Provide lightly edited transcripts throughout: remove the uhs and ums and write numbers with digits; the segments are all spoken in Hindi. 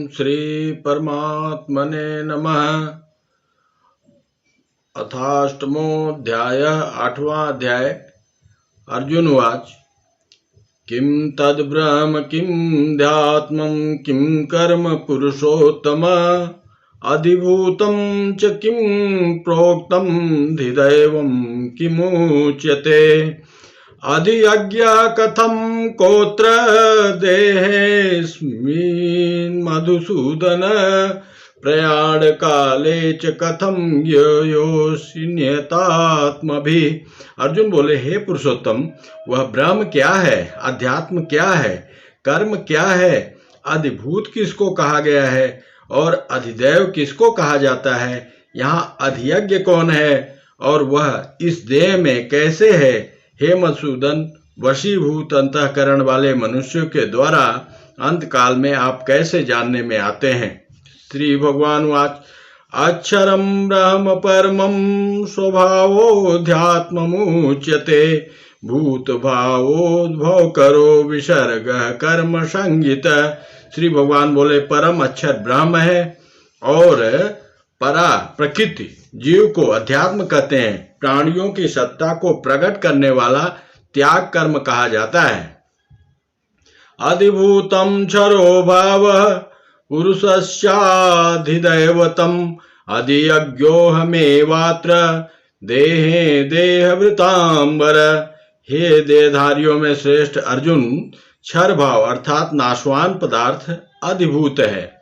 श्री परमात्मने नमः। अथाष्टमोऽध्याय 8वां अध्याय। अर्जुन उवाच किं तद्ब्रह्म किं ध्यात्मं किं कर्म पुरुषोत्तम अधिभूतं च किं प्रोक्तं धिदैवं किमुच्यते अधियज्ञ कथं कोत्र देहेऽस्मिन् मधुसूदन प्रयाण काले च कथं योऽसि नियतात्मभिः। अर्जुन बोले, हे पुरुषोत्तम, वह ब्रह्म क्या है, अध्यात्म क्या है, कर्म क्या है, अधिभूत किसको कहा गया है और अधिदैव किसको कहा जाता है, यहाँ अधियज्ञ कौन है और वह इस देह में कैसे है। हे मधुसूदन, वशीभूत अंतःकरण वाले मनुष्यों के द्वारा अंत काल में आप कैसे जानने में आते हैं। श्री भगवान वाच अक्षरं ब्रह्म परमं स्वभावोऽध्यात्ममुच्यते भूत भावोद्भव करो विसर्ग कर्म संगीत। श्री भगवान बोले, परम अक्षर ब्रह्म है और परा प्रकृति जीव को अध्यात्म कहते हैं। प्राणियों की सत्ता को प्रकट करने वाला त्याग कर्म कहा जाता है। अधिभूतम क्षरो भाव पुरुषस्याधिदैवतम अधियज्ञोहमेवात्र देहे देहवृतांबर। हे देहधारियों में श्रेष्ठ अर्जुन, क्षर भाव अर्थात नाशवान पदार्थ अधिभूत है।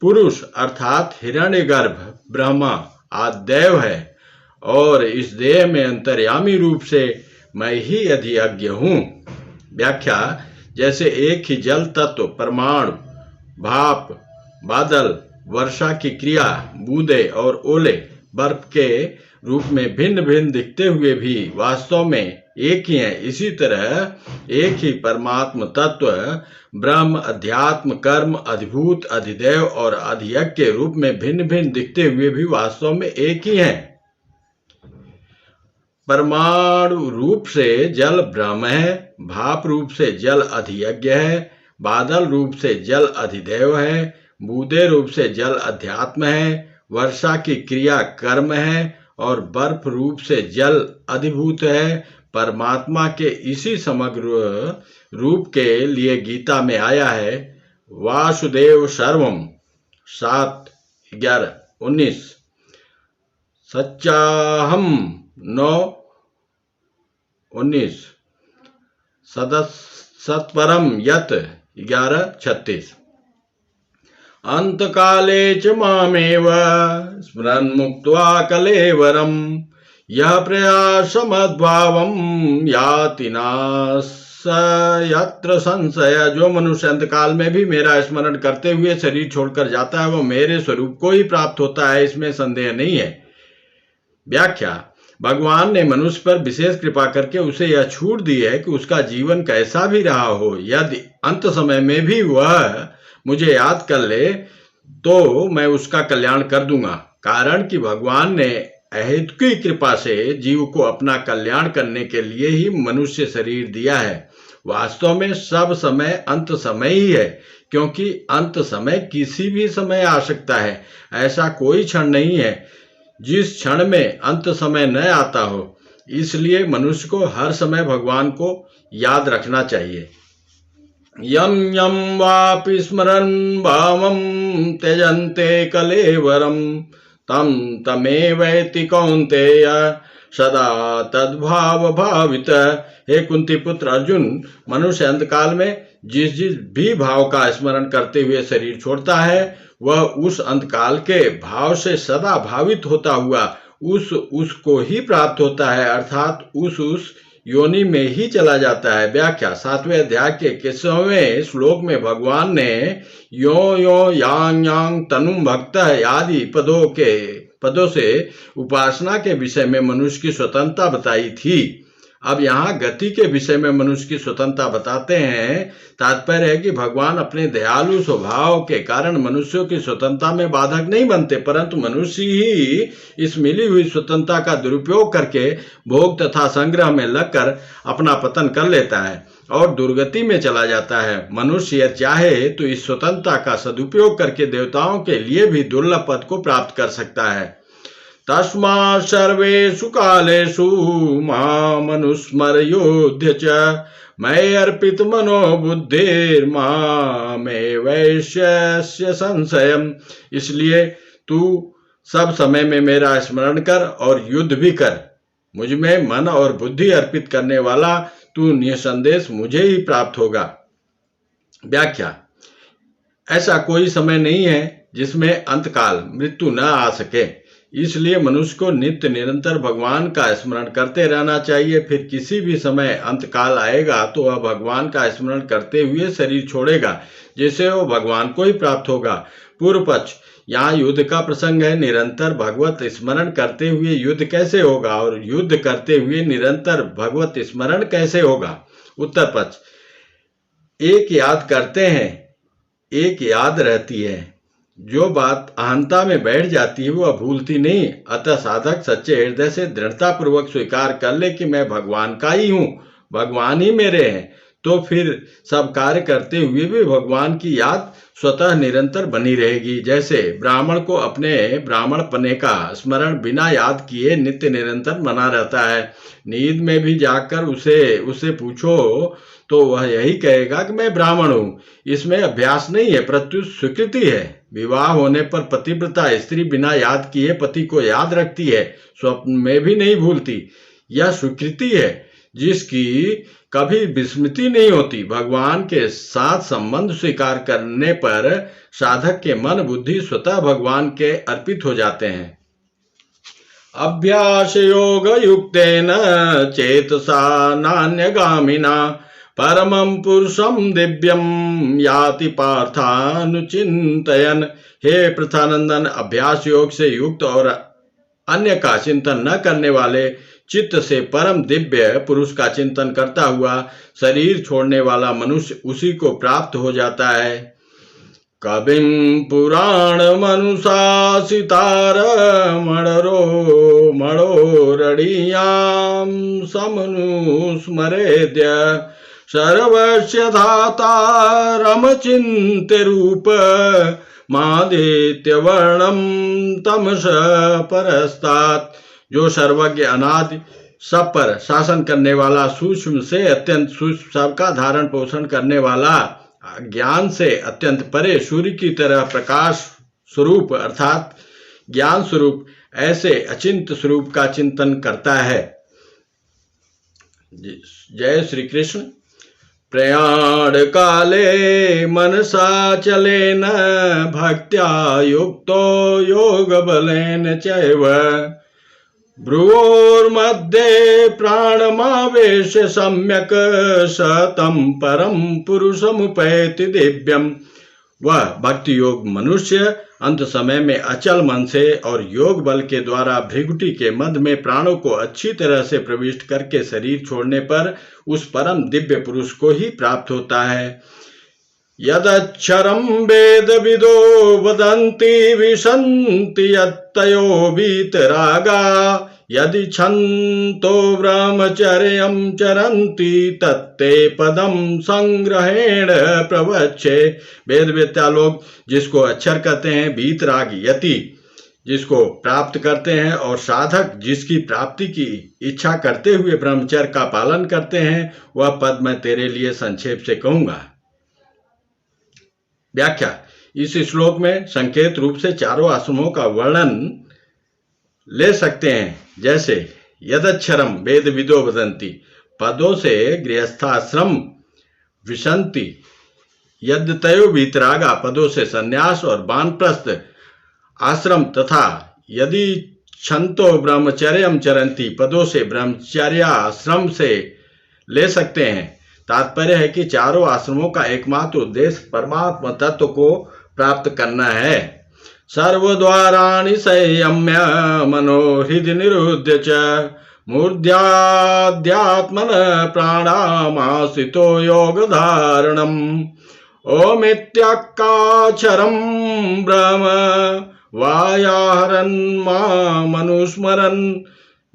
पुरुष अर्थात हिरण्यगर्भ ब्रह्मा आदिदेव है और इस देह में अंतर्यामी रूप से मैं ही अधियज्ञ हूँ। व्याख्या, जैसे एक ही जल तत्व परमाणु, भाप, बादल, वर्षा की क्रिया, बूंदे और ओले बर्फ के रूप में भिन्न भिन्न दिखते हुए भी वास्तव में एक ही है, इसी तरह एक ही परमात्म तत्व ब्रह्म अध्यात्म कर्म अधिभूत अधिदैव और अधियज्ञ के रूप में भिन्न भिन्न दिखते हुए भी वास्तव में एक ही है। परमाणु रूप से जल ब्रह्म है, भाप रूप से जल अधियज्ञ है, बादल रूप से जल अधिदैव है, बूंदे रूप से जल अध्यात्म है, वर्षा की क्रिया कर्म है और बर्फ रूप से जल अधिभूत है। परमात्मा के इसी समग्र रूप के लिए गीता में आया है, वासुदेव सर्वम 7:11-19, सच्चाहम 9:19, सत्परम यत् 11:36। अंतकाले च मामेव स्मरन् मुक्त्वा कलेवरम् यः प्रयासमद्भावं याति नाश यत्र संशय। जो मनुष्य अंतकाल में भी मेरा स्मरण करते हुए शरीर छोड़कर जाता है वो मेरे स्वरूप को ही प्राप्त होता है, इसमें संदेह नहीं है। व्याख्या, भगवान ने मनुष्य पर विशेष कृपा करके उसे यह छूट दी है कि उसका जीवन कैसा भी रहा हो, यदि अंत समय में भी वह मुझे याद कर ले तो मैं उसका कल्याण कर दूंगा। कारण कि भगवान ने अहेतुकी कृपा से जीव को अपना कल्याण करने के लिए ही मनुष्य शरीर दिया है। वास्तव में सब समय अंत समय ही है, क्योंकि अंत समय किसी भी समय आ सकता है। ऐसा कोई क्षण नहीं है जिस क्षण में अंत समय न आता हो। इसलिए मनुष्य को हर समय भगवान को याद रखना चाहिए। यम यम वापि स्मरन् भावं त्यजन्ते कलेवरं तम तमेवैति कौन्तेय सदा तद्भाव भावित। हे कुंती पुत्र अर्जुन, मनुष्य अंतकाल में जिस जिस भी भाव का स्मरण करते हुए शरीर छोड़ता है वह उस अंतकाल के भाव से सदा भावित होता हुआ उसको ही प्राप्त होता है, अर्थात उस योनि में ही चला जाता है। व्याख्या, 7वें अध्याय के 21वें श्लोक में भगवान ने यो यो यांग यांग तनुम भक्त आदि पदों से उपासना के विषय में मनुष्य की स्वतंत्रता बताई थी। अब यहाँ गति के विषय में मनुष्य की स्वतंत्रता बताते हैं। तात्पर्य है कि भगवान अपने दयालु स्वभाव के कारण मनुष्यों की स्वतंत्रता में बाधक नहीं बनते, परंतु मनुष्य ही इस मिली हुई स्वतंत्रता का दुरुपयोग करके भोग तथा संग्रह में लगकर अपना पतन कर लेता है और दुर्गति में चला जाता है। मनुष्य चाहे तो इस स्वतंत्रता का सदुपयोग करके देवताओं के लिए भी दुर्लभ पद को प्राप्त कर सकता है। तस्मात् सर्वेषु कालेषु मामनुस्मरयोऽद्य च मयि अर्पित मनो बुद्धिर्मामे वैश्यस्य संशयम्। इसलिए तू सब समय में मेरा स्मरण कर और युद्ध भी कर। मुझ में मन और बुद्धि अर्पित करने वाला तू निसंदेह मुझे ही प्राप्त होगा। व्याख्या: ऐसा कोई समय नहीं है जिसमें अंतकाल मृत्यु न आ सके, इसलिए मनुष्य को नित्य निरंतर भगवान का स्मरण करते रहना चाहिए। फिर किसी भी समय अंतकाल आएगा तो वह भगवान का स्मरण करते हुए शरीर छोड़ेगा, जिससे वह भगवान को ही प्राप्त होगा। पूर्व पक्ष: यहाँ युद्ध का प्रसंग है। निरंतर भगवत स्मरण करते हुए युद्ध कैसे होगा और युद्ध करते हुए निरंतर भगवत स्मरण कैसे होगा? उत्तर पक्ष: एक याद करते हैं, एक याद रहती है। जो बात अहंता में बैठ जाती है वह भूलती नहीं। अतः साधक सच्चे हृदय से दृढ़ता पूर्वक स्वीकार कर ले कि मैं भगवान का ही हूँ, भगवान ही मेरे हैं, तो फिर सब कार्य करते हुए भी भगवान की याद स्वतः निरंतर बनी रहेगी। जैसे ब्राह्मण को अपने ब्राह्मण पने का स्मरण बिना याद किए नित्य निरंतर बना रहता है। नींद में भी जाकर उसे पूछो तो वह यही कहेगा कि मैं ब्राह्मण हूँ। इसमें अभ्यास नहीं है, प्रत्युत स्वीकृति है। विवाह होने पर पतिव्रता स्त्री बिना याद किए पति को याद रखती है, स्वप्न में भी नहीं भूलती। यह स्वीकृति है जिसकी कभी विस्मृति नहीं होती। भगवान के साथ संबंध स्वीकार करने पर साधक के मन बुद्धि स्वतः भगवान के अर्पित हो जाते हैं। अभ्यास योग युक्तेन चेतसा नान्यगामिना परमं पुरुषं दिव्यं याति पार्थानुचिंतयन्। हे पृथानंदन, अभ्यास योग से युक्त और अन्य का चिंतन न करने वाले चित्त से परम दिव्य पुरुष का चिंतन करता हुआ शरीर छोड़ने वाला मनुष्य उसी को प्राप्त हो जाता है। कविं पुराण मनुशासितार मणोरड़ीयां समनुस्मरेद्य सर्वस्य धातारमचिन्त्य रूप मादित्यवर्णं तमस परस्तात्। जो सर्वज्ञ अनादि सब पर शासन करने वाला, सूक्ष्म से अत्यंत सूक्ष्म सबका धारण पोषण करने वाला, ज्ञान से अत्यंत परे सूर्य की तरह प्रकाश स्वरूप अर्थात ज्ञान स्वरूप ऐसे अचिंत्य स्वरूप का चिंतन करता है। जय श्री कृष्ण। प्रयाण काले मनसा चलेन भक्त्या युक्तो योग बलेन चैव भ्रुवोर्मध्ये प्राणमावेश सम्यक सतं परम पुरुषमुपैति दिव्यम। वह भक्ति योग मनुष्य अंत समय में अचल मन से और योग बल के द्वारा भृगुटी के मध्य में प्राणों को अच्छी तरह से प्रविष्ट करके शरीर छोड़ने पर उस परम दिव्य पुरुष को ही प्राप्त होता है। यदक्षरं वेदविदो वदन्ति विशन्ति यत्तयो वीतरागा यदि छन्तो ब्रह्मचर्यं चरन्ति तत्ते पदम संग्रहेण प्रवच्छे। वेदवेत्ता लोग जिसको अक्षर कहते हैं, वीतराग यति जिसको प्राप्त करते हैं और साधक जिसकी प्राप्ति की इच्छा करते हुए ब्रह्मचर्य का पालन करते हैं, वह पद मैं तेरे लिए संक्षेप से कहूंगा। व्याख्या: इस श्लोक में संकेत रूप से चारों आश्रमों का वर्णन ले सकते हैं। जैसे यदक्षरम वेद विदो वदंती, पदों से गृहस्थाश्रम विशंति, यद्तयो वीतरागा, पदों से संन्यास और वानप्रस्थ आश्रम, तथा यदि छंतो ब्रह्मचर्यम चरंती, पदों से ब्रह्मचर्य आश्रम से ले सकते हैं। तात्पर्य है कि चारों आश्रमों का एकमात्र उद्देश्य परमात्मा तत्व को प्राप्त करना है। सर्वद्वाराणि संयम्य मनोहृदि निरुद्य च मूर्ध्याध्यात्मन प्राणामाश्रितो योग धारणम ओमित्याकाक्षरं ब्रह्म वायाहरन् मामनुस्मरन्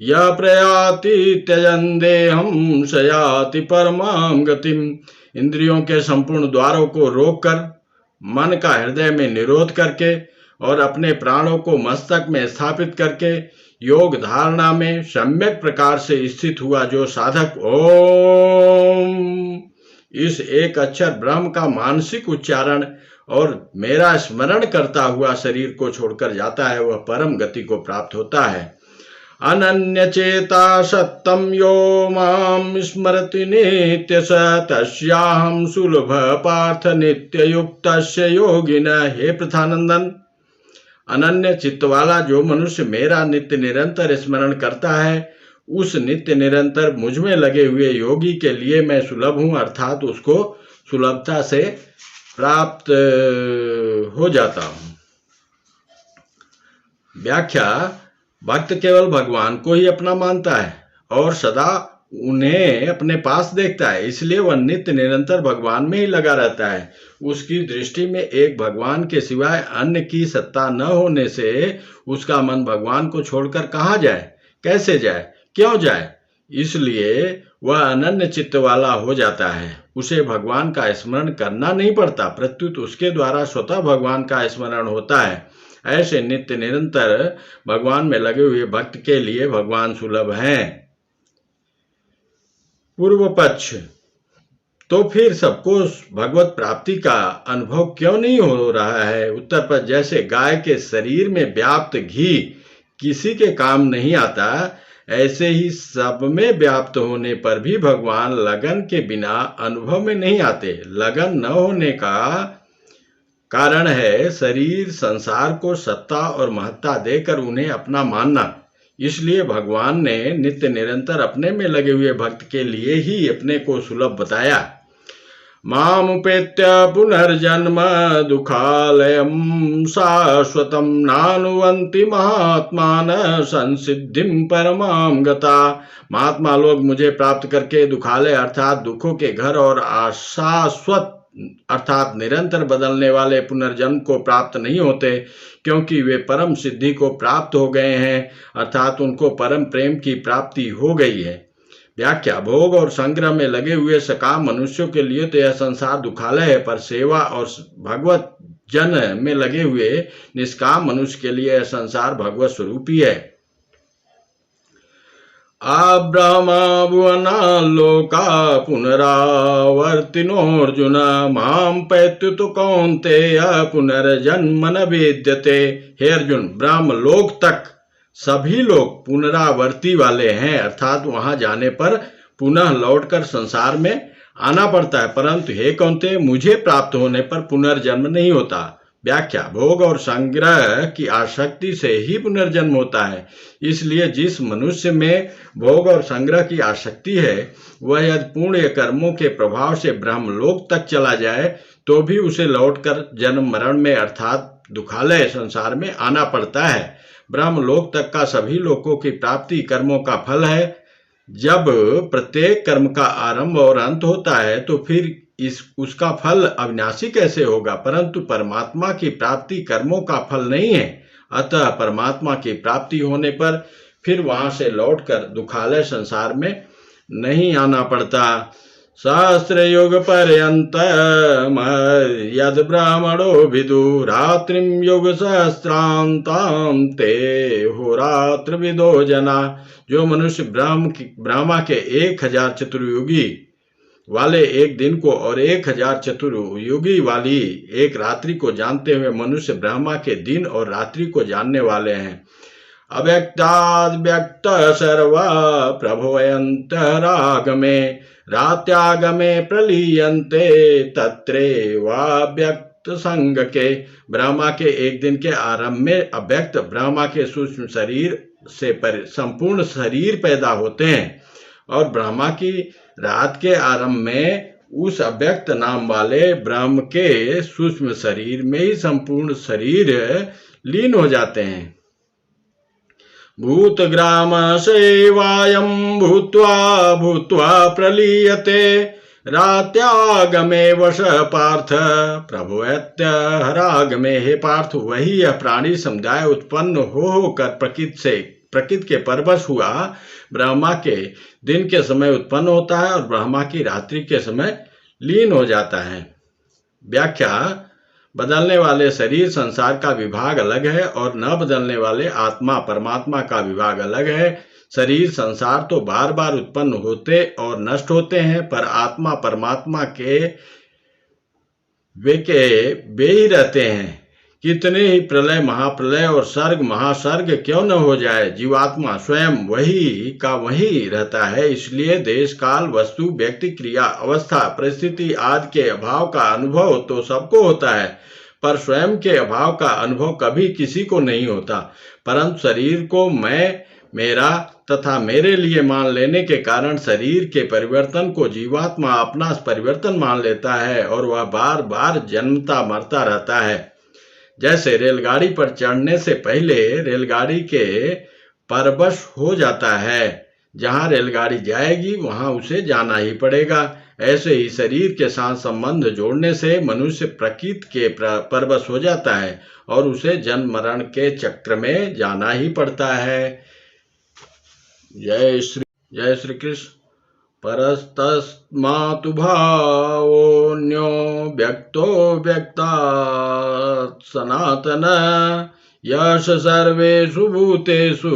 यह प्रयाति त्यजन देहम शयाति परमाम गतिम। इंद्रियों के संपूर्ण द्वारों को रोककर, मन का हृदय में निरोध करके और अपने प्राणों को मस्तक में स्थापित करके योग धारणा में सम्यक प्रकार से स्थित हुआ जो साधक ओम इस एक अक्षर ब्रह्म का मानसिक उच्चारण और मेरा स्मरण करता हुआ शरीर को छोड़कर जाता है, वह परम गति को प्राप्त होता है। अनन्य चेता सत्तम यो माम स्मरति नित्य स तस्याहं सुलभ पार्थ नित्य युक्तस्य योगिन। हे पृथानंदन, अनन्य चित्त वाला जो मनुष्य मेरा नित्य निरंतर स्मरण करता है, उस नित्य निरंतर मुझ में लगे हुए योगी के लिए मैं सुलभ हूं, अर्थात उसको सुलभता से प्राप्त हो जाता हूं। व्याख्या: भक्त केवल भगवान को ही अपना मानता है और सदा उन्हें अपने पास देखता है, इसलिए वह नित्य निरंतर भगवान में ही लगा रहता है। उसकी दृष्टि में एक भगवान के सिवाय अन्य की सत्ता न होने से उसका मन भगवान को छोड़कर कहाँ जाए, कैसे जाए, क्यों जाए? इसलिए वह अनन्य चित्त वाला हो जाता है। उसे भगवान का स्मरण करना नहीं पड़ता, प्रत्युत उसके द्वारा स्वतः भगवान का स्मरण होता है। ऐसे नित्य निरंतर भगवान में लगे हुए भक्त के लिए भगवान सुलभ हैं। पूर्व पक्ष: तो फिर सबको भगवत प्राप्ति का अनुभव क्यों नहीं हो रहा है? उत्तर पक्ष: जैसे गाय के शरीर में व्याप्त घी किसी के काम नहीं आता, ऐसे ही सब में व्याप्त होने पर भी भगवान लगन के बिना अनुभव में नहीं आते। लगन न होने का कारण है शरीर संसार को सत्ता और महत्ता देकर उन्हें अपना मानना। इसलिए भगवान ने नित्य निरंतर अपने में लगे हुए भक्त के लिए ही अपने को सुलभ बताया। मामुपेत्य पुनर्जन्म दुखालयम शाश्वतम नानुवन्ति महात्मान संसिद्धिम परमाम गता। महात्मा लोग मुझे प्राप्त करके दुखालय अर्थात दुखों के घर और अशाश्वत अर्थात निरंतर बदलने वाले पुनर्जन्म को प्राप्त नहीं होते, क्योंकि वे परम सिद्धि को प्राप्त हो गए हैं, अर्थात उनको परम प्रेम की प्राप्ति हो गई है। व्याख्या: भोग और संग्रह में लगे हुए सकाम मनुष्यों के लिए तो यह संसार दुखालय है, पर सेवा और भगवत जन में लगे हुए निष्काम मनुष्य के लिए यह संसार भगवत स्वरूपी है। आब्रह्मा भुवना लोका पुनरावर्तिनोऽर्जुन माम पैत्युत कौन्तेय पुनर्जन्म न विद्यते। हे अर्जुन, ब्रह्म लोक तक सभी लोग पुनरावर्ती वाले हैं, अर्थात वहां जाने पर पुनः लौटकर संसार में आना पड़ता है, परंतु हे कौन्तेय, मुझे प्राप्त होने पर पुनर्जन्म नहीं होता। व्याख्या: भोग और संग्रह की आसक्ति से ही पुनर्जन्म होता है। इसलिए जिस मनुष्य में भोग और संग्रह की आसक्ति है, वह यदि पुण्य कर्मों के प्रभाव से ब्रह्मलोक तक चला जाए तो भी उसे लौटकर जन्म मरण में अर्थात दुखालय संसार में आना पड़ता है। ब्रह्मलोक तक का सभी लोगों की प्राप्ति कर्मों का फल है। जब प्रत्येक कर्म का आरंभ और अंत होता है तो फिर उसका फल अविनाशी कैसे होगा? परंतु परमात्मा की प्राप्ति कर्मों का फल नहीं है। अतः परमात्मा की प्राप्ति होने पर फिर वहां से लौटकर दुखालय संसार में नहीं आना पड़ता। सहस्र युग पर्यंत यद ब्राह्मणो विदु रात्रिम युग सहस्रांतां ते होरात्र विदो जना। जो मनुष्य ब्रह्मा के 1000 चतुर्युगी वाले एक दिन को और 1000 चतुर्युगी वाली एक रात्रि को जानते हुए मनुष्य ब्रह्मा के दिन और रात्रि को जानने वाले हैं। अव्यक्ताद् व्यक्त सर्वा प्रभवयन्तरागमे रात्यागमे प्रलीयन्ते तत्रैवाव्यक्त संग के। ब्रह्मा के एक दिन के आरंभ में अव्यक्त ब्रह्मा के सूक्ष्म शरीर से संपूर्ण शरीर पैदा होते हैं और ब्रह्मा की रात के आरंभ में उस अव्यक्त नाम वाले ब्रह्म के सूक्ष्म शरीर में ही संपूर्ण शरीर लीन हो जाते हैं। भूतग्राम सेवायं भूत्वा भूत्वा प्रलीयते रात्यागमे वश पार्थ प्रभुयत्य हरागमे। हे पार्थ, वही यह प्राणी समुदाय उत्पन्न होकर प्रकृति से प्रकृति के परवश हुआ ब्रह्मा के दिन के समय उत्पन्न होता है और ब्रह्मा की रात्रि के समय लीन हो जाता है। व्याख्या: बदलने वाले शरीर संसार का विभाग अलग है और न बदलने वाले आत्मा परमात्मा का विभाग अलग है। शरीर संसार तो बार बार उत्पन्न होते और नष्ट होते हैं, पर आत्मा परमात्मा के वे ही रहते हैं। कितने ही प्रलय महाप्रलय और सर्ग महासर्ग क्यों न हो जाए, जीवात्मा स्वयं वही का वही रहता है। इसलिए देश काल वस्तु व्यक्ति क्रिया अवस्था परिस्थिति आदि के अभाव का अनुभव तो सबको होता है, पर स्वयं के अभाव का अनुभव कभी किसी को नहीं होता। परंतु शरीर को मैं मेरा तथा मेरे लिए मान लेने के कारण शरीर के परिवर्तन को जीवात्मा अपना परिवर्तन मान लेता है और वह बार बार जन्मता मरता रहता है। जैसे रेलगाड़ी पर चढ़ने से पहले रेलगाड़ी के परवश हो जाता है, जहां रेलगाड़ी जाएगी वहां उसे जाना ही पड़ेगा। ऐसे ही शरीर के साथ संबंध जोड़ने से मनुष्य प्रकृति के परवश हो जाता है और उसे जन्म मरण के चक्र में जाना ही पड़ता है। जय श्री कृष्ण। परस्तस्मातु भावोऽन्यो व्यक्तो व्यक्तात् सनातन यश सर्वेषु भूतेषु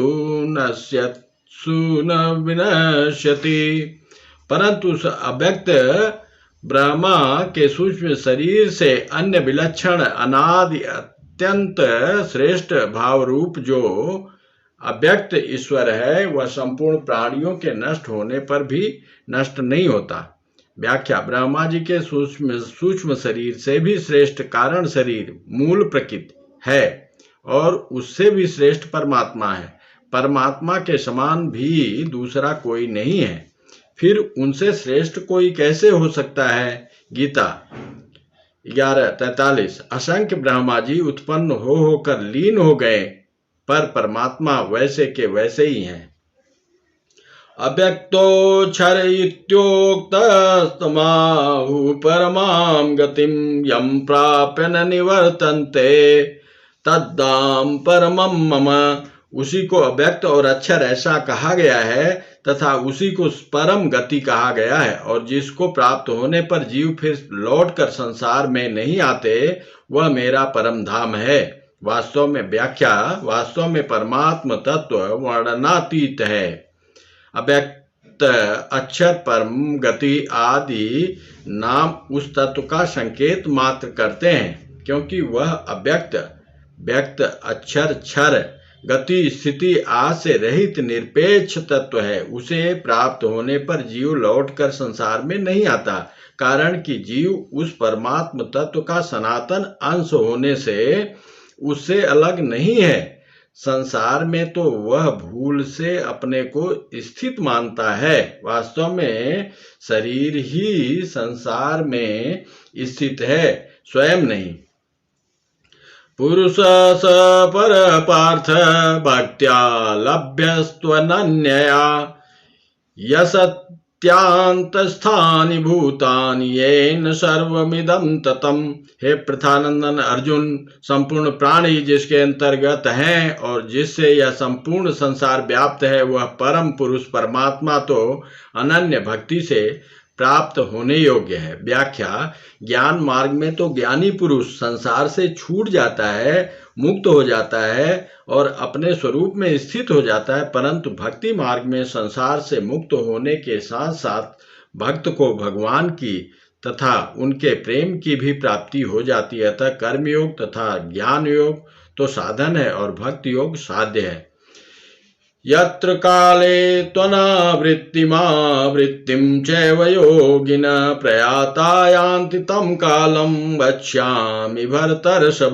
नश्यत्सु न विनश्यति। परंतु उस अव्यक्त ब्रह्मा के सूक्ष्म शरीर से अन्य विलक्षण अनादि अत्यंत श्रेष्ठ भाव रूप जो अव्यक्त ईश्वर है, वह संपूर्ण प्राणियों के नष्ट होने पर भी नष्ट नहीं होता। व्याख्या: ब्रह्मा जी के सूक्ष्म शरीर से भी श्रेष्ठ कारण शरीर मूल प्रकृति है और उससे भी श्रेष्ठ परमात्मा है। परमात्मा के समान भी दूसरा कोई नहीं है, फिर उनसे श्रेष्ठ कोई कैसे हो सकता है। गीता 11:43। असंख्य ब्रह्मा जी उत्पन्न होकर लीन हो गए, पर परमात्मा वैसे के वैसे ही हैं। अव्यक्तोऽक्षर इत्योक्तस्तमाहु परमां गतिं यं प्राप्य न निवर्तन्ते तद्धाम परमं मम। उसी को अव्यक्त और अक्षर ऐसा कहा गया है तथा उसी को परम गति कहा गया है, और जिसको प्राप्त होने पर जीव फिर लौटकर संसार में नहीं आते, वह मेरा परम धाम है। वास्तव में व्याख्या: वास्तव में परमात्म तत्व वर्णनातीत है। अव्यक्त अक्षर परम गति आदि नाम उस तत्व का संकेत मात्र करते हैं, क्योंकि वह अव्यक्त व्यक्त अक्षर क्षर गति स्थिति आदि से रहित निरपेक्ष तत्व है। उसे प्राप्त होने पर जीव लौटकर संसार में नहीं आता, कारण कि जीव उस परमात्म तत्व का सनातन अंश होने से उससे अलग नहीं है। संसार में तो वह भूल से अपने को स्थित मानता है। वास्तव में शरीर ही संसार में स्थित है, स्वयं नहीं। पुरुष स पर पार्थ भक्त्या लभ्यस्त्वनन्यया यसत्यांतस्थानि भूतानि येन सर्वमिदं ततम्। हे प्रथानंदन अर्जुन, संपूर्ण प्राणी जिसके अंतर्गत हैं और जिससे यह संपूर्ण संसार व्याप्त है, वह परम पुरुष परमात्मा तो अनन्य भक्ति से प्राप्त होने योग्य है। व्याख्या: ज्ञान मार्ग में तो ज्ञानी पुरुष संसार से छूट जाता है, मुक्त हो जाता है और अपने स्वरूप में स्थित हो जाता है, परंतु भक्ति मार्ग में संसार से मुक्त होने के साथ साथ भक्त को भगवान की तथा उनके प्रेम की भी प्राप्ति हो जाती है। अतः कर्मयोग तथा ज्ञान योग तो साधन है और भक्ति योग साध्य है। यत्र काले त्वनावृत्तिमावृत्तिं चैव योगिनः प्रयाता यान्ति तं कालं वक्ष्यामि भरतर्षभ।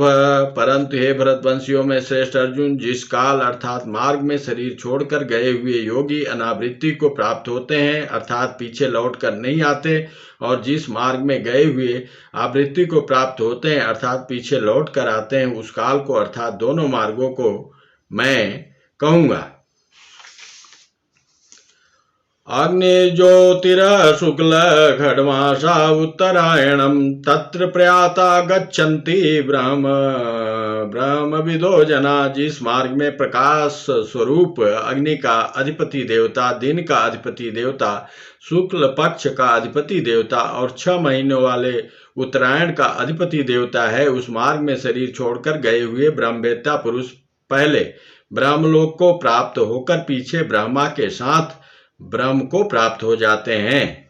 परंतु हे भरतवंशियों में श्रेष्ठ अर्जुन, जिस काल अर्थात मार्ग में शरीर छोड़कर गए हुए योगी अनावृत्ति को प्राप्त होते हैं, अर्थात पीछे लौटकर नहीं आते, और जिस मार्ग में गए हुए आवृत्ति को प्राप्त होते हैं, अर्थात पीछे लौट कर आते हैं, उस काल को अर्थात दोनों मार्गों को मैं कहूँगा। अग्नि ज्योतिर शुक्ल खड्मासा उत्तरायणम तत्र प्रयाता गच्छन्ति ब्रह्म विदो जना। जिस मार्ग में प्रकाश स्वरूप अग्नि का अधिपति देवता, दिन का अधिपति देवता, शुक्ल पक्ष का अधिपति देवता और 6 महीनों वाले उत्तरायण का अधिपति देवता है, उस मार्ग में शरीर छोड़कर गए हुए ब्रह्मवेत्ता पुरुष पहले ब्रह्मलोक को प्राप्त होकर पीछे ब्रह्मा के साथ ब्रह्म को प्राप्त हो जाते हैं।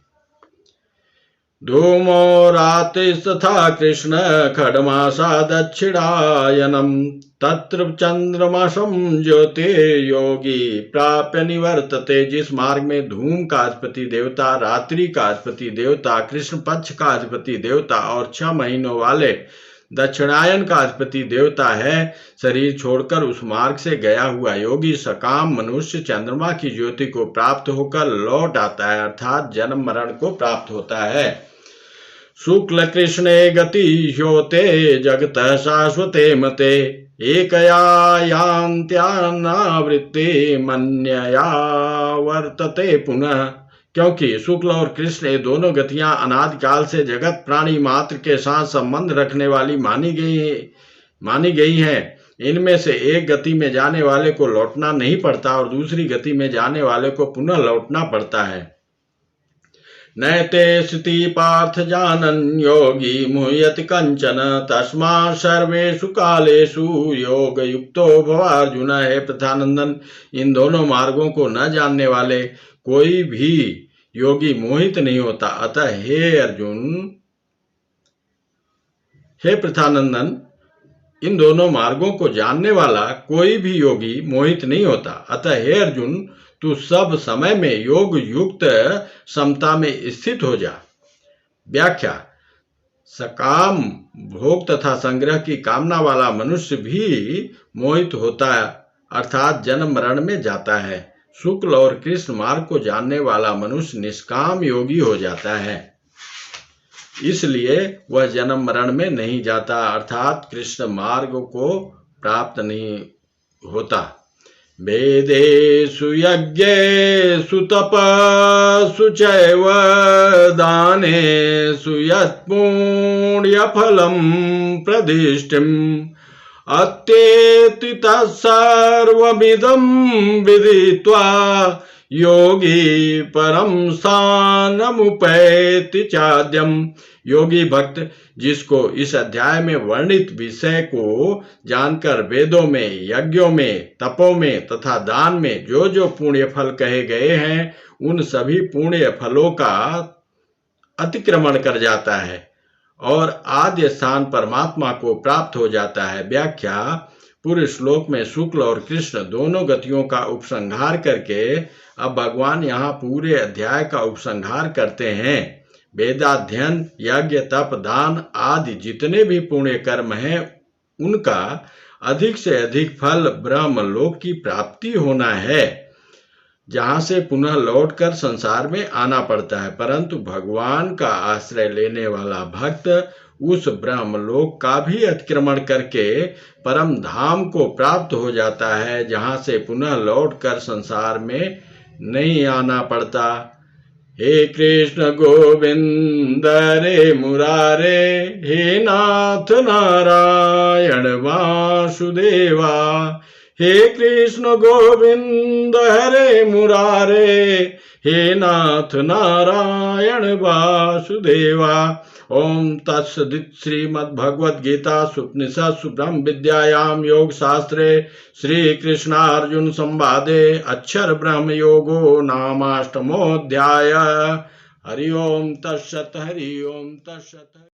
धूमो रातिस्तथा कृष्ण खड्मासा दक्षिणायनम तत्र चंद्रमासम ज्योतिर्योगी प्राप्य निवर्तते। जिस मार्ग में धूम का अधिपति देवता, रात्रि का अधिपति देवता, कृष्ण पक्ष का अधिपति देवता और 6 महीनों वाले दक्षिणायन का अधिपति देवता है, शरीर छोड़कर उस मार्ग से गया हुआ योगी सकाम मनुष्य चंद्रमा की ज्योति को प्राप्त होकर लौट आता है, अर्थात जन्म मरण को प्राप्त होता है। शुक्ल कृष्णे गति ह्योते जगत शाश्वते मते एकया यान्त्यानावृत्ति मन्यया वर्तते पुनः। क्योंकि शुक्ल और कृष्ण ये दोनों गतियां अनादिकाल से जगत प्राणी मात्र के साथ संबंध रखने वाली मानी गई हैं। इनमें से एक गति में जाने वाले को लौटना नहीं पड़ता और दूसरी गति में जाने वाले को पुनः लौटना पड़ता है। नैते स्थिति पार्थ जानन योगी मुह्यति कंचन तस्मात् सर्वेषु कालेषु योग युक्तो भवार्जुन। हे प्रथानंदन, इन दोनों मार्गों को न जानने वाले कोई भी योगी मोहित नहीं होता। अतः हे अर्जुन, हे प्रथानंदन, इन दोनों मार्गों को जानने वाला कोई भी योगी मोहित नहीं होता। अतः हे अर्जुन, तू सब समय में योग युक्त समता में स्थित हो जा। व्याख्या: सकाम भोग तथा संग्रह की कामना वाला मनुष्य भी मोहित होता है, अर्थात जन्म मरण में जाता है। शुक्ल और कृष्ण मार्ग को जानने वाला मनुष्य निष्काम योगी हो जाता है, इसलिए वह जन्म मरण में नहीं जाता, अर्थात कृष्ण मार्ग को प्राप्त नहीं होता। वेदेषु यज्ञेषु तपस्सु चैव दानेषु यत्पुण्यफलं प्रदिष्टिम् अत्येति तत्सर्वमिदं विदित्वा योगी परम स्थानमुपैति चाद्यम। योगी भक्त जिसको इस अध्याय में वर्णित विषय को जानकर वेदों में, यज्ञों में, तपों में तथा दान में जो जो पुण्य फल कहे गए हैं, उन सभी पुण्य फलों का अतिक्रमण कर जाता है और आद्य स्थान परमात्मा को प्राप्त हो जाता है। व्याख्या: पूर्व श्लोक में शुक्ल और कृष्ण दोनों गतियों का उपसंहार करके अब भगवान यहाँ पूरे अध्याय का उपसंहार करते हैं। वेदाध्ययन, यज्ञ, तप, दान आदि जितने भी पुण्य कर्म हैं, उनका अधिक से अधिक फल ब्रह्मलोक की प्राप्ति होना है, जहाँ से पुनः लौटकर संसार में आना पड़ता है। परंतु भगवान का आश्रय लेने वाला भक्त उस ब्रह्मलोक का भी अतिक्रमण करके परम धाम को प्राप्त हो जाता है, जहाँ से पुनः लौटकर संसार में नहीं आना पड़ता। हे कृष्ण गोविंद रे मुरारे, हे नाथ नारायण वासुदेवा। हे कृष्ण गोविंद हरे मुरारे, हे नाथ नारायण वासुदेवा। ओम तत्सदित् श्रीमद्भगवद्गीता उपनिषत्सु ब्रह्म विद्यायां योग शास्त्रे श्री कृष्णार्जुन संवादे अक्षर ब्रह्म योगो नामाष्टमोऽध्याय। हरि ओम तत्सत्, हरि ओम तत्सत्।